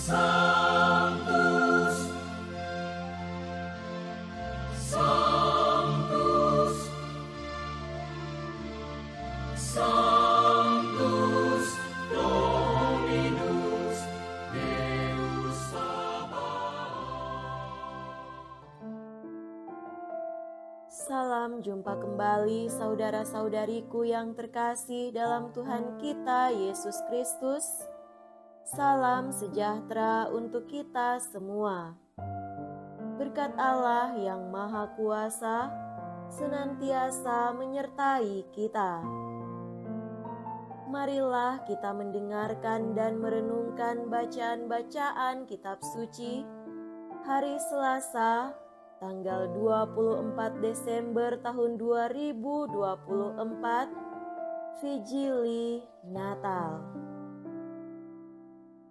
Sanctus, Sanctus, Sanctus Dominus Deus Sabaoth. Salam jumpa kembali saudara-saudariku yang terkasih dalam Tuhan kita Yesus Kristus. Salam sejahtera untuk kita semua. Berkat Allah yang Maha Kuasa senantiasa menyertai kita. Marilah kita mendengarkan dan merenungkan bacaan-bacaan kitab suci hari Selasa tanggal 24 Desember tahun 2024, Vigili Natal.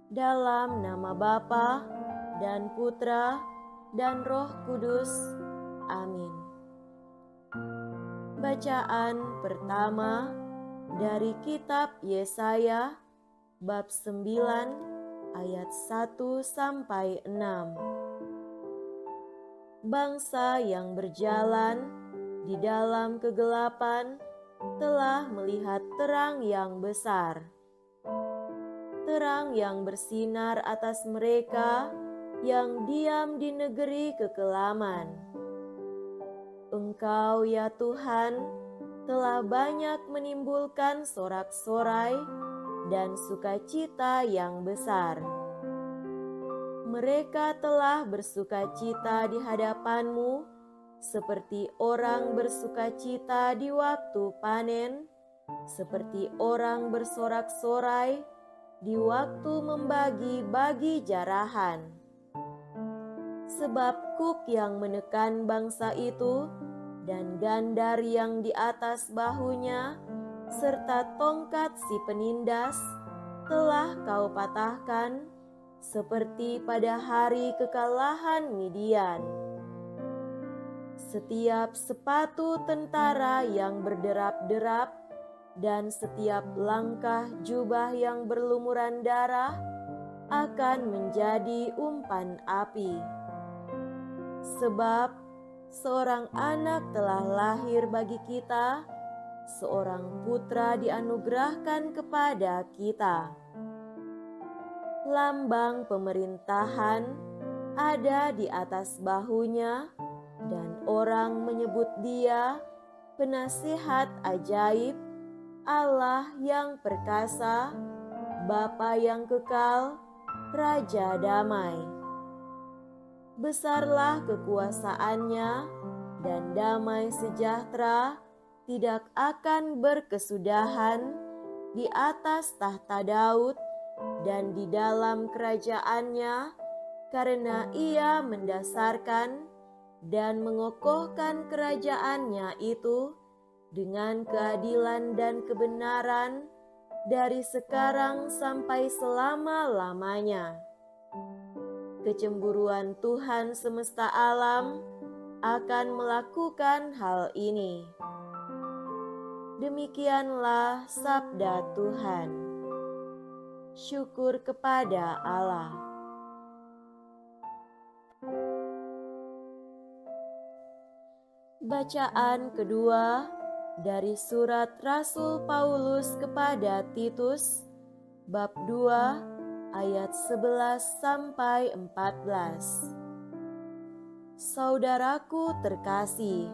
Dalam nama Bapa dan Putra dan Roh Kudus. Amin. Bacaan pertama dari kitab Yesaya bab 9 ayat 1 sampai 6. Bangsa yang berjalan di dalam kegelapan telah melihat terang yang besar. Terang yang bersinar atas mereka yang diam di negeri kekelaman. Engkau ya Tuhan telah banyak menimbulkan sorak-sorai dan sukacita yang besar. Mereka telah bersukacita di hadapan-Mu seperti orang bersukacita di waktu panen, seperti orang bersorak-sorai di waktu membagi-bagi jarahan. Sebab kuk yang menekan bangsa itu dan gandar yang di atas bahunya serta tongkat si penindas telah Kau patahkan seperti pada hari kekalahan Midian. Setiap sepatu tentara yang berderap-derap dan setiap langkah jubah yang berlumuran darah akan menjadi umpan api. Sebab seorang anak telah lahir bagi kita, seorang putra dianugerahkan kepada kita. Lambang pemerintahan ada di atas bahunya, dan orang menyebut dia Penasihat Ajaib, Allah yang perkasa, Bapa yang kekal, Raja damai. Besarlah kekuasaannya, dan damai sejahtera tidak akan berkesudahan di atas tahta Daud dan di dalam kerajaannya, karena ia mendasarkan dan mengokohkan kerajaannya itu dengan keadilan dan kebenaran dari sekarang sampai selama-lamanya. Kecemburuan Tuhan semesta alam akan melakukan hal ini. Demikianlah sabda Tuhan. Syukur kepada Allah. Bacaan kedua dari surat Rasul Paulus kepada Titus bab 2 ayat 11 sampai 14. Saudaraku terkasih,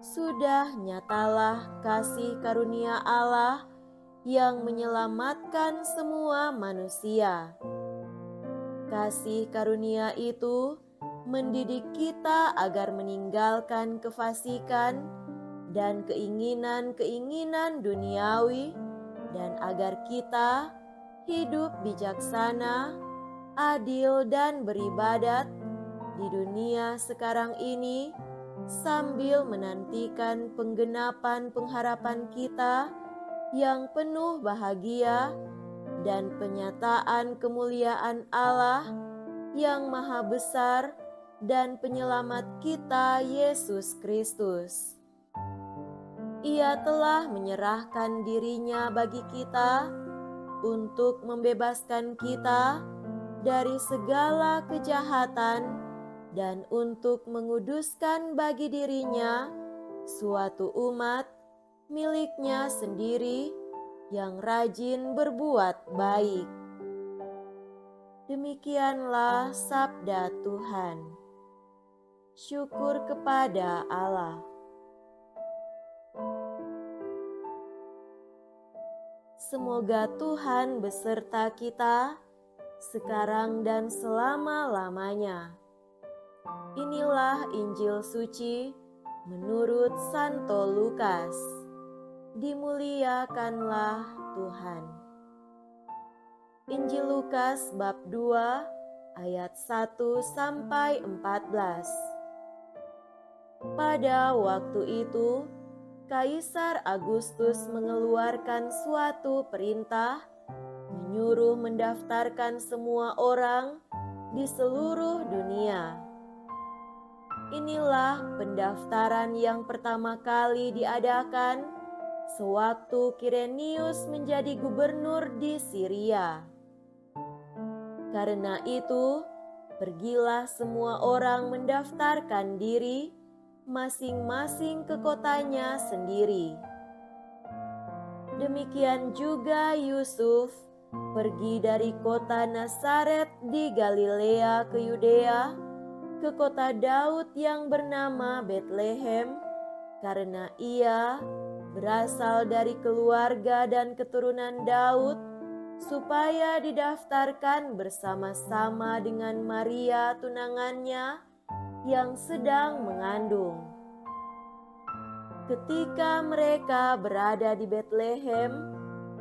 sudah nyatalah kasih karunia Allah yang menyelamatkan semua manusia. Kasih karunia itu mendidik kita agar meninggalkan kefasikan dan keinginan-keinginan duniawi, dan agar kita hidup bijaksana, adil, dan beribadat di dunia sekarang ini, sambil menantikan penggenapan pengharapan kita yang penuh bahagia dan penyataan kemuliaan Allah yang Maha Besar dan Penyelamat kita, Yesus Kristus. Ia telah menyerahkan dirinya bagi kita untuk membebaskan kita dari segala kejahatan dan untuk menguduskan bagi dirinya suatu umat miliknya sendiri yang rajin berbuat baik. Demikianlah sabda Tuhan. Syukur kepada Allah. Semoga Tuhan beserta kita sekarang dan selama-lamanya. Inilah Injil suci menurut Santo Lukas. Dimuliakanlah Tuhan. Injil Lukas bab 2 ayat 1 sampai 14. Pada waktu itu, Kaisar Agustus mengeluarkan suatu perintah menyuruh mendaftarkan semua orang di seluruh dunia. Inilah pendaftaran yang pertama kali diadakan sewaktu Kirenius menjadi gubernur di Syria. Karena itu, pergilah semua orang mendaftarkan diri masing-masing ke kotanya sendiri. Demikian juga Yusuf pergi dari kota Nazaret di Galilea ke Yudea, ke kota Daud yang bernama Betlehem, karena ia berasal dari keluarga dan keturunan Daud, supaya didaftarkan bersama-sama dengan Maria tunangannya yang sedang mengandung. Ketika mereka berada di Betlehem,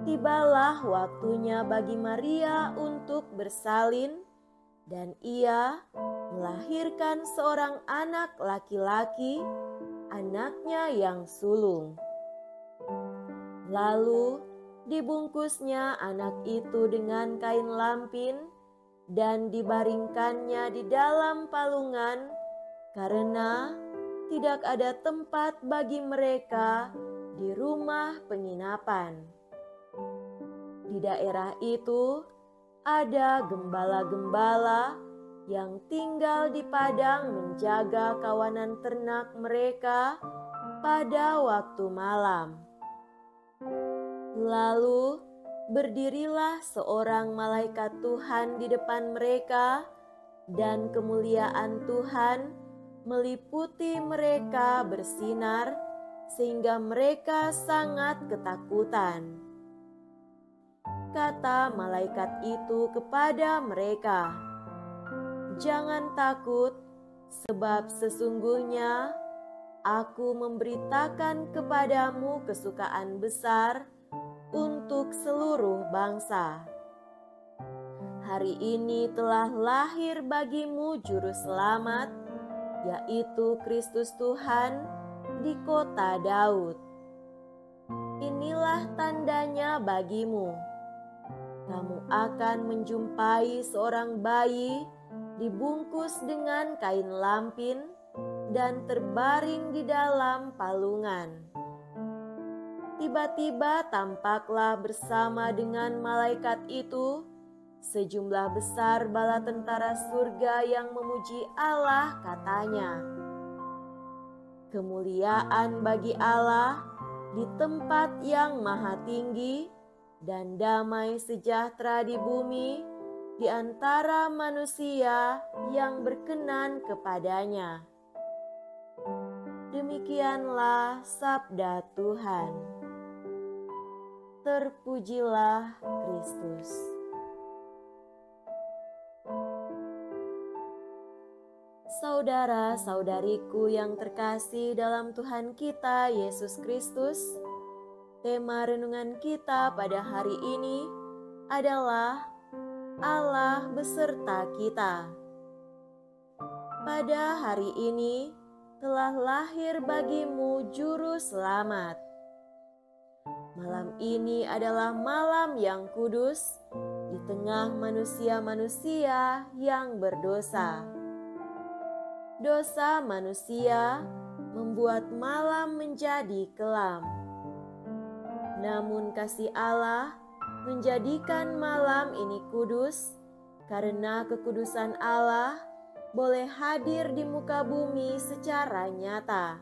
tibalah waktunya bagi Maria untuk bersalin, dan ia melahirkan seorang anak laki-laki, anaknya yang sulung. Lalu dibungkusnya anak itu dengan kain lampin dan dibaringkannya di dalam palungan, karena tidak ada tempat bagi mereka di rumah penginapan. Di daerah itu ada gembala-gembala yang tinggal di padang menjaga kawanan ternak mereka pada waktu malam. Lalu berdirilah seorang malaikat Tuhan di depan mereka, dan kemuliaan Tuhan meliputi mereka bersinar, sehingga mereka sangat ketakutan. Kata malaikat itu kepada mereka, "Jangan takut, sebab sesungguhnya Aku memberitakan kepadamu kesukaan besar untuk seluruh bangsa. Hari ini telah lahir bagimu Juru Selamat, yaitu Kristus Tuhan di kota Daud. Inilah tandanya bagimu. Kamu akan menjumpai seorang bayi dibungkus dengan kain lampin dan terbaring di dalam palungan." Tiba-tiba tampaklah bersama dengan malaikat itu sejumlah besar bala tentara surga yang memuji Allah, katanya, "Kemuliaan bagi Allah di tempat yang maha tinggi, dan damai sejahtera di bumi di antara manusia yang berkenan kepadanya." Demikianlah sabda Tuhan. Terpujilah Kristus. Saudara-saudariku yang terkasih dalam Tuhan kita Yesus Kristus, tema renungan kita pada hari ini adalah Allah beserta kita. Pada hari ini telah lahir bagimu Juru Selamat. Malam ini adalah malam yang kudus di tengah manusia-manusia yang berdosa. Dosa manusia membuat malam menjadi kelam. Namun kasih Allah menjadikan malam ini kudus, karena kekudusan Allah boleh hadir di muka bumi secara nyata.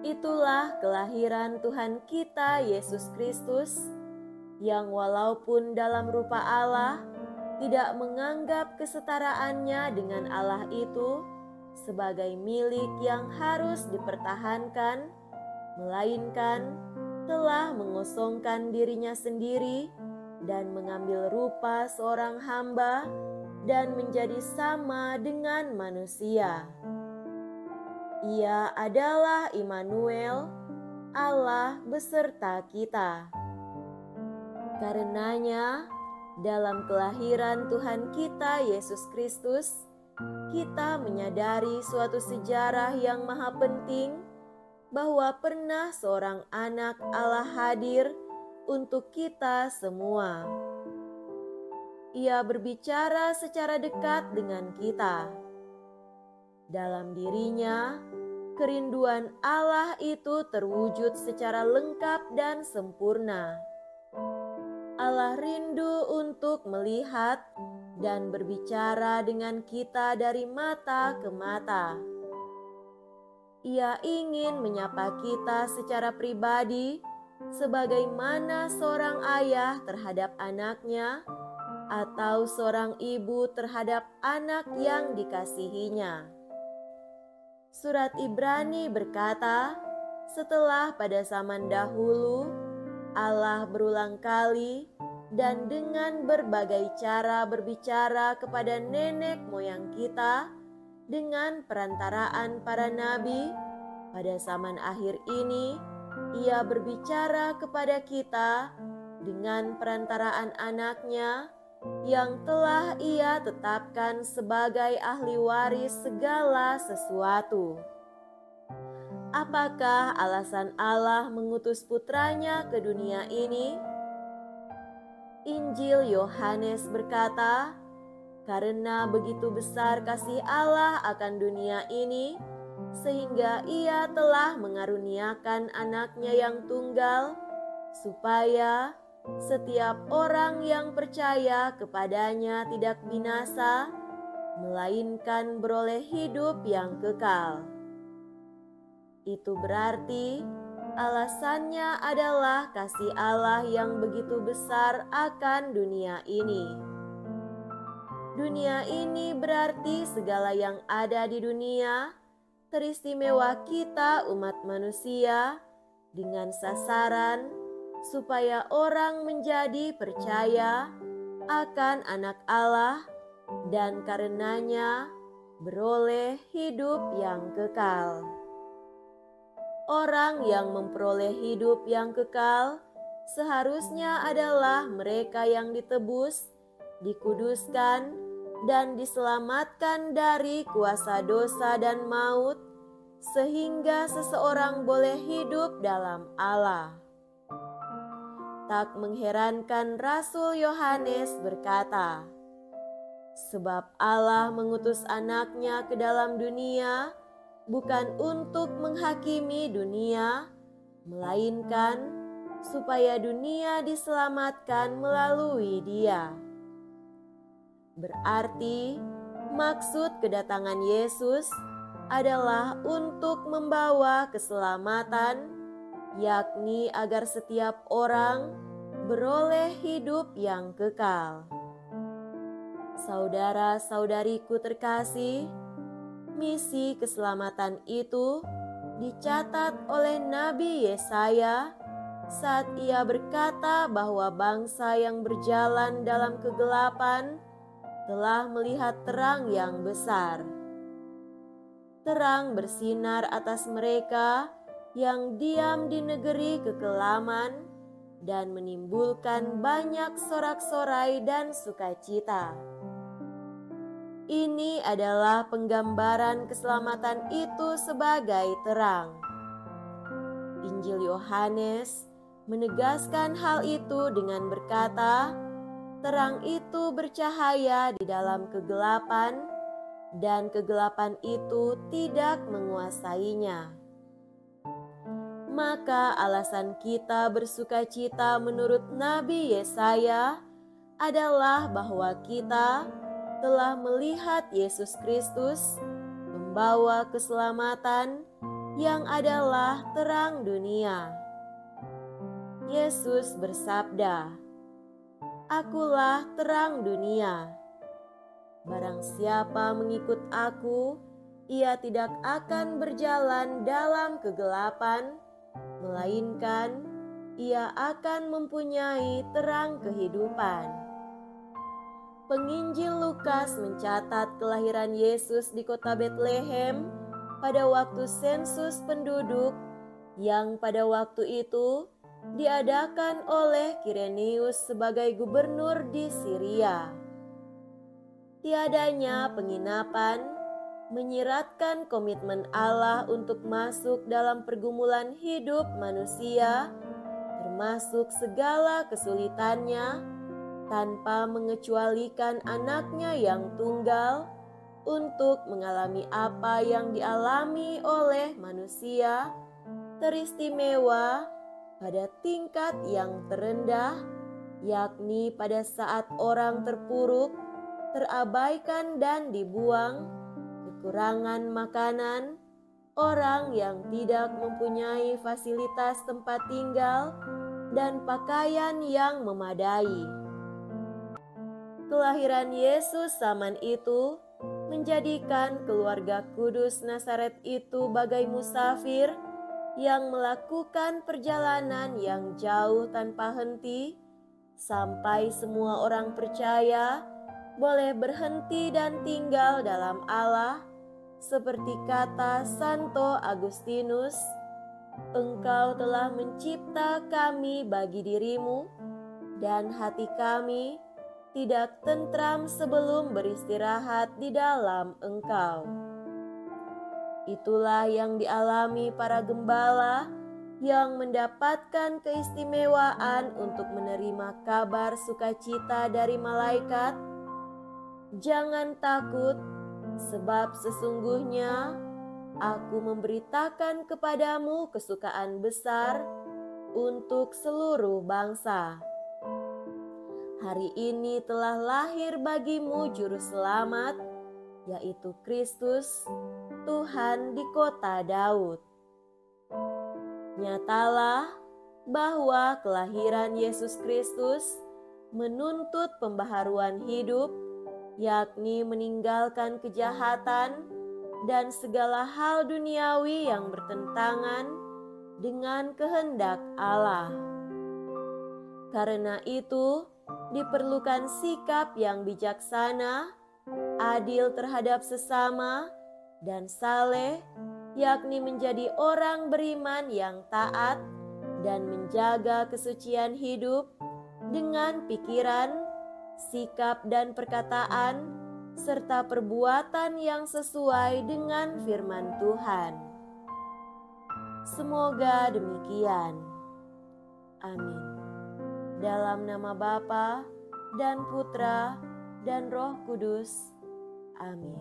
Itulah kelahiran Tuhan kita Yesus Kristus, yang walaupun dalam rupa Allah, tidak menganggap kesetaraannya dengan Allah itu sebagai milik yang harus dipertahankan, melainkan telah mengosongkan dirinya sendiri dan mengambil rupa seorang hamba dan menjadi sama dengan manusia. Ia adalah Immanuel, Allah beserta kita. Karenanya, dalam kelahiran Tuhan kita Yesus Kristus, kita menyadari suatu sejarah yang maha penting, bahwa pernah seorang anak Allah hadir untuk kita semua. Ia berbicara secara dekat dengan kita. Dalam dirinya, kerinduan Allah itu terwujud secara lengkap dan sempurna. Allah rindu untuk melihat dan berbicara dengan kita dari mata ke mata. Ia ingin menyapa kita secara pribadi, sebagaimana seorang ayah terhadap anaknya, atau seorang ibu terhadap anak yang dikasihinya. Surat Ibrani berkata, setelah pada zaman dahulu, Allah berulang kali dan dengan berbagai cara berbicara kepada nenek moyang kita dengan perantaraan para nabi. Pada zaman akhir ini, Ia berbicara kepada kita dengan perantaraan anaknya yang telah Ia tetapkan sebagai ahli waris segala sesuatu. Apakah alasan Allah mengutus putranya ke dunia ini? Injil Yohanes berkata, karena begitu besar kasih Allah akan dunia ini, sehingga Ia telah mengaruniakan anaknya yang tunggal, supaya setiap orang yang percaya kepadanya tidak binasa, melainkan beroleh hidup yang kekal. Itu berarti alasannya adalah kasih Allah yang begitu besar akan dunia ini. Dunia ini berarti segala yang ada di dunia, teristimewa kita umat manusia, dengan sasaran supaya orang menjadi percaya akan anak Allah dan karenanya beroleh hidup yang kekal. Orang yang memperoleh hidup yang kekal seharusnya adalah mereka yang ditebus, dikuduskan, dan diselamatkan dari kuasa dosa dan maut, sehingga seseorang boleh hidup dalam Allah. Tak mengherankan Rasul Yohanes berkata, sebab Allah mengutus anaknya ke dalam dunia bukan untuk menghakimi dunia, melainkan supaya dunia diselamatkan melalui Dia. Berarti maksud kedatangan Yesus adalah untuk membawa keselamatan, yakni agar setiap orang beroleh hidup yang kekal. Saudara-saudariku terkasih, misi keselamatan itu dicatat oleh Nabi Yesaya saat ia berkata bahwa bangsa yang berjalan dalam kegelapan telah melihat terang yang besar. Terang bersinar atas mereka yang diam di negeri kekelaman dan menimbulkan banyak sorak-sorai dan sukacita. Ini adalah penggambaran keselamatan itu sebagai terang. Injil Yohanes menegaskan hal itu dengan berkata, terang itu bercahaya di dalam kegelapan, dan kegelapan itu tidak menguasainya. Maka alasan kita bersukacita menurut Nabi Yesaya adalah bahwa kita telah melihat Yesus Kristus membawa keselamatan yang adalah terang dunia. Yesus bersabda, "Akulah terang dunia. Barang siapa mengikut Aku, ia tidak akan berjalan dalam kegelapan, melainkan ia akan mempunyai terang kehidupan." Penginjil Lukas mencatat kelahiran Yesus di kota Betlehem pada waktu sensus penduduk yang pada waktu itu diadakan oleh Kirenius sebagai gubernur di Syria. Tiadanya penginapan menyiratkan komitmen Allah untuk masuk dalam pergumulan hidup manusia, termasuk segala kesulitannya, tanpa mengecualikan anaknya yang tunggal untuk mengalami apa yang dialami oleh manusia, teristimewa pada tingkat yang terendah, yakni pada saat orang terpuruk, terabaikan dan dibuang, kekurangan makanan, orang yang tidak mempunyai fasilitas tempat tinggal, dan pakaian yang memadai. Kelahiran Yesus zaman itu menjadikan keluarga kudus Nazaret itu bagai musafir yang melakukan perjalanan yang jauh tanpa henti, sampai semua orang percaya boleh berhenti dan tinggal dalam Allah, seperti kata Santo Agustinus, "Engkau telah mencipta kami bagi dirimu, dan hati kami tidak tentram sebelum beristirahat di dalam Engkau." Itulah yang dialami para gembala yang mendapatkan keistimewaan untuk menerima kabar sukacita dari malaikat. "Jangan takut, sebab sesungguhnya Aku memberitakan kepadamu kesukaan besar untuk seluruh bangsa. Hari ini telah lahir bagimu Juru Selamat, yaitu Kristus, Tuhan di kota Daud." Nyatalah bahwa kelahiran Yesus Kristus menuntut pembaharuan hidup, yakni meninggalkan kejahatan dan segala hal duniawi yang bertentangan dengan kehendak Allah. Karena itu, diperlukan sikap yang bijaksana, adil terhadap sesama, dan saleh, yakni menjadi orang beriman yang taat dan menjaga kesucian hidup dengan pikiran, sikap, dan perkataan, serta perbuatan yang sesuai dengan firman Tuhan. Semoga demikian. Amin. Dalam nama Bapa dan Putra dan Roh Kudus. Amin.